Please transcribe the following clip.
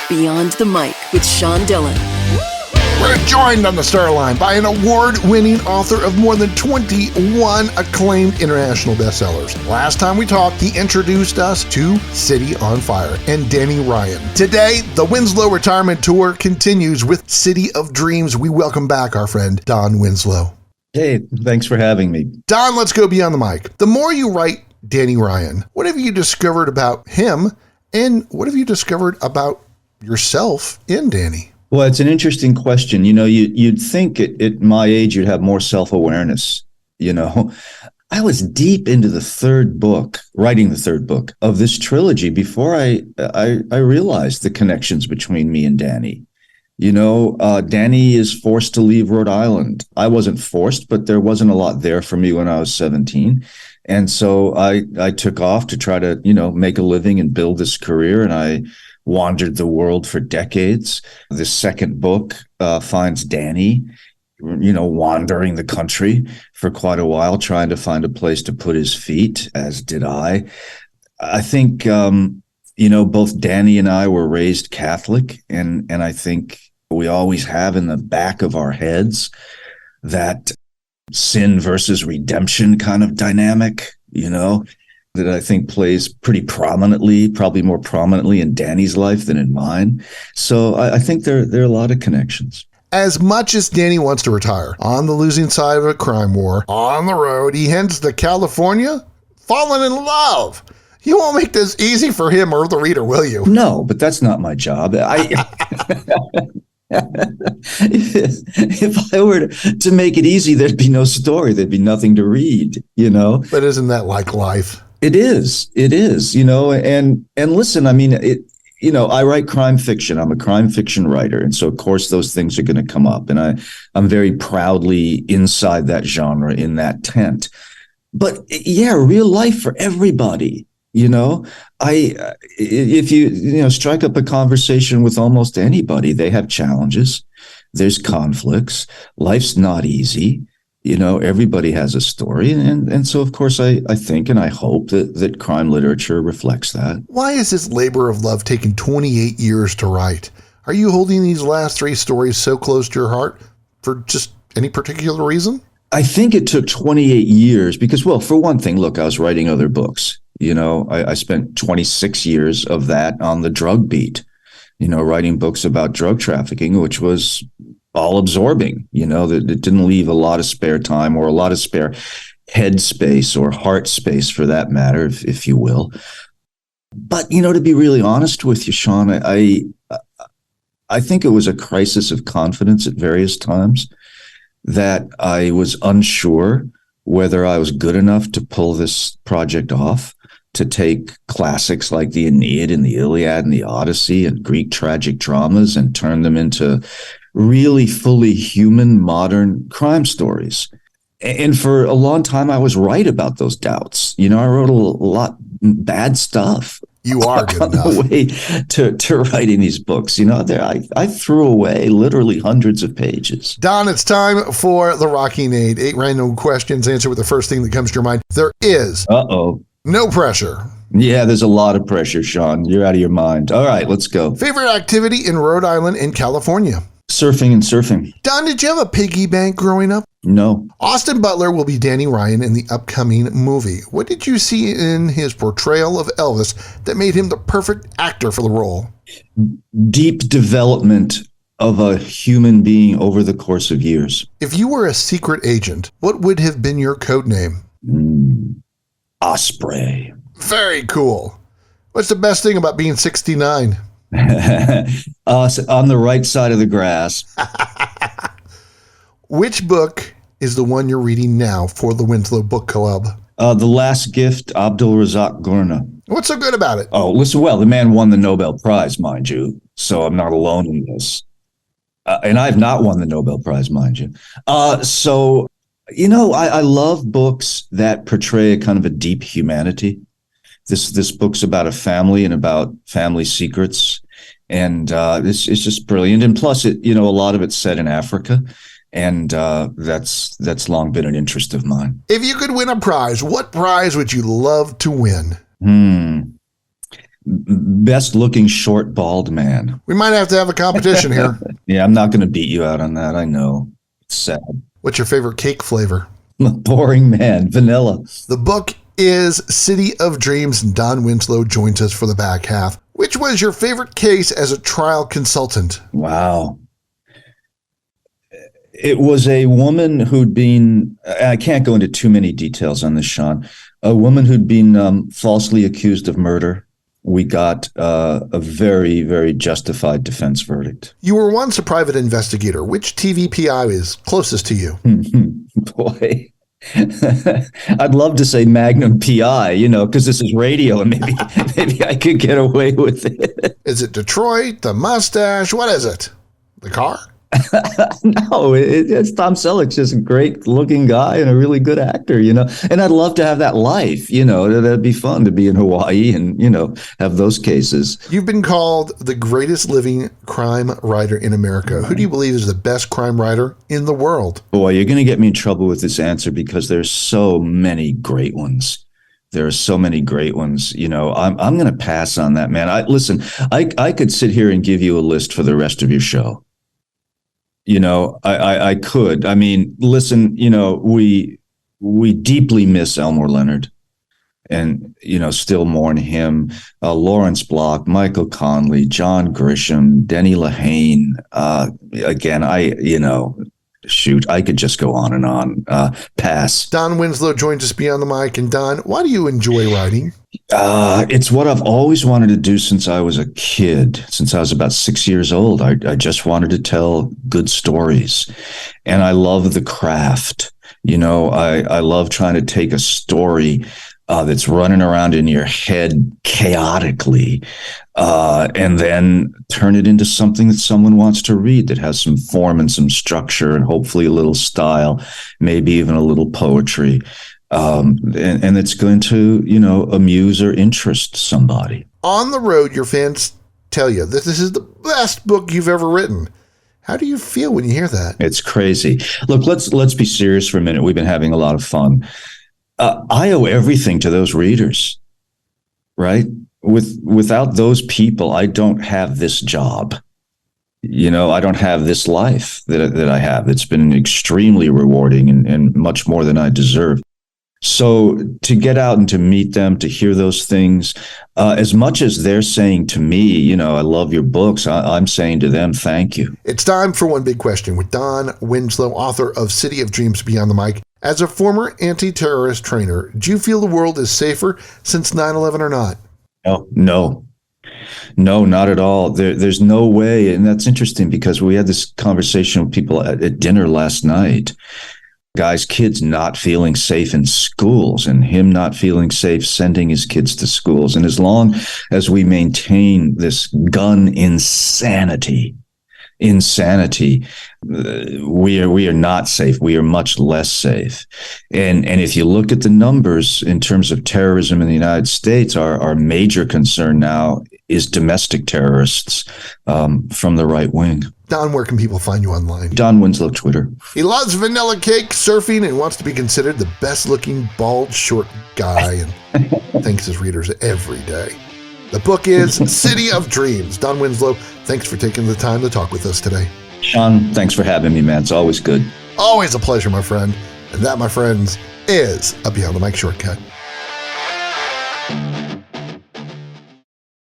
Beyond the Mic with Sean Dillon. We're joined on the Starline by an award-winning author of more than 21 acclaimed international bestsellers. Last time we talked, he introduced us to City on Fire and Danny Ryan. Today, the Winslow Retirement Tour continues with City of Dreams. We welcome back our friend, Don Winslow. Hey, thanks for having me. Don, let's go beyond the mic. The more you write Danny Ryan, what have you discovered about him, and what have you discovered about yourself in Danny? Well, it's an interesting question. You'd think at my age you'd have more self-awareness. I was deep into writing the third book of this trilogy before I realized the connections between me and Danny. Danny is forced to leave Rhode Island. I wasn't forced, but there wasn't a lot there for me when I was 17. And so I took off to try to, make a living and build this career. And I wandered the world for decades. The second book finds Danny, wandering the country for quite a while, trying to find a place to put his feet, as did I. I think, both Danny and I were raised Catholic, and I think we always have in the back of our heads that sin versus redemption kind of dynamic, that I think plays pretty prominently, probably more prominently in Danny's life than in mine. So I think there are a lot of connections. As much as Danny wants to retire on the losing side of a crime war, on the road, he heads to California, falling in love. You won't make this easy for him or the reader, will you? No, but that's not my job. If I were to make it easy, there'd be no story. There'd be nothing to read, But isn't that like life? It is, and listen, I mean, I write crime fiction. I'm a crime fiction writer. And so, of course, those things are going to come up. And I'm very proudly inside that genre, in that tent. But yeah, real life for everybody. If you strike up a conversation with almost anybody, they have challenges. There's conflicts. Life's not easy. Everybody has a story. And so, of course, I think and I hope that crime literature reflects that. Why is this labor of love taking 28 years to write? Are you holding these last three stories so close to your heart for just any particular reason? I think it took 28 years because, well, for one thing, look, I was writing other books. I spent 26 years of that on the drug beat, writing books about drug trafficking, which was all absorbing, that it didn't leave a lot of spare time or a lot of spare head space or heart space for that matter, if you will. But, to be really honest with you, Sean, I think it was a crisis of confidence at various times that I was unsure whether I was good enough to pull this project off, to take classics like the Aeneid and the Iliad and the Odyssey and Greek tragic dramas and turn them into really fully human, modern crime stories. And for a long time, I was right about those doubts. I wrote a lot bad stuff. You are good enough. On the way to writing these books. I threw away literally hundreds of pages. Don, it's time for the Rocking Aid. 8 random questions. Answer with the first thing that comes to your mind. There is no pressure. Yeah, there's a lot of pressure, Sean. You're out of your mind. All right, let's go. Favorite activity in Rhode Island and California? Surfing. Don, did you have a piggy bank growing up? No. Austin Butler will be Danny Ryan in the upcoming movie. What did you see in his portrayal of Elvis that made him the perfect actor for the role? Deep development of a human being over the course of years. If you were a secret agent, what would have been your code name? Osprey. Very cool. What's the best thing about being 69? On the right side of the grass. Which book is the one you're reading now for the Winslow Book Club? The Last Gift, Abdul Razak Gurnah. What's so good about it? Oh, listen, well, the man won the Nobel Prize, mind you, so I'm not alone in this. And I've not won the Nobel Prize, mind you. I love books that portray a kind of a deep humanity. This book's about a family and about family secrets. And it's just brilliant. And plus, a lot of it's set in Africa. And that's long been an interest of mine. If you could win a prize, what prize would you love to win? best looking short bald man. We might have to have a competition here. Yeah, I'm not going to beat you out on that. I know. It's sad. What's your favorite cake flavor? I'm a boring man. Vanilla. The book is City of Dreams, and Don Winslow joins us for the back half. Which was your favorite case as a trial consultant? Wow. It was a woman who'd been, I can't go into too many details on this, Sean, a woman who'd been falsely accused of murder. We got a very, very justified defense verdict. You were once a private investigator. Which TV PI is closest to you? Boy, I'd love to say Magnum PI, because this is radio and maybe I could get away with it. Is it Detroit, the mustache? What is it? The car? No, it's Tom Selleck's just a great looking guy and a really good actor, and I'd love to have that life, that'd be fun to be in Hawaii and, have those cases. You've been called the greatest living crime writer in America. Who do you believe is the best crime writer in the world? Boy, you're going to get me in trouble with this answer because there's so many great ones. There are so many great ones. I'm going to pass on that, man. I could sit here and give you a list for the rest of your show. I could. I mean, listen, we deeply miss Elmore Leonard and, still mourn him. Lawrence Block, Michael Conley, John Grisham, Denny Lehane. Again, I could just go on and on. Pass. Don Winslow joins us beyond the mic. And Don, why do you enjoy writing? It's what I've always wanted to do since I was a kid, since I was about 6 years old. I just wanted to tell good stories. And I love the craft. I love trying to take a story that's running around in your head chaotically, and then turn it into something that someone wants to read that has some form and some structure and hopefully a little style, maybe even a little poetry. And it's going to, amuse or interest somebody. On the road, your fans tell you that this is the best book you've ever written. How do you feel when you hear that? It's crazy. Look, let's be serious for a minute. We've been having a lot of fun. I owe everything to those readers, right? Without those people, I don't have this job. I don't have this life that I have. It's been extremely rewarding and much more than I deserve. So to get out and to meet them, to hear those things, as much as they're saying to me, I love your books, I'm saying to them, thank you. It's time for One Big Question with Don Winslow, author of City of Dreams Beyond the Mic. As a former anti-terrorist trainer, do you feel the world is safer since 9/11 or not? No, not at all. There's no way. And that's interesting because we had this conversation with people at dinner last night. Guys, kids not feeling safe in schools and him not feeling safe sending his kids to schools. And as long as we maintain this gun insanity, we are not safe. We are much less safe. And if you look at the numbers in terms of terrorism in the United States, our major concern now is domestic terrorists from the right wing. Don, where can people find you online? Don Winslow, Twitter. He loves vanilla cake, surfing, and wants to be considered the best-looking, bald, short guy, and thanks his readers every day. The book is City of Dreams. Don Winslow, thanks for taking the time to talk with us today. Sean, thanks for having me, man. It's always good. Always a pleasure, my friend. And that, my friends, is a Beyond the Mic shortcut.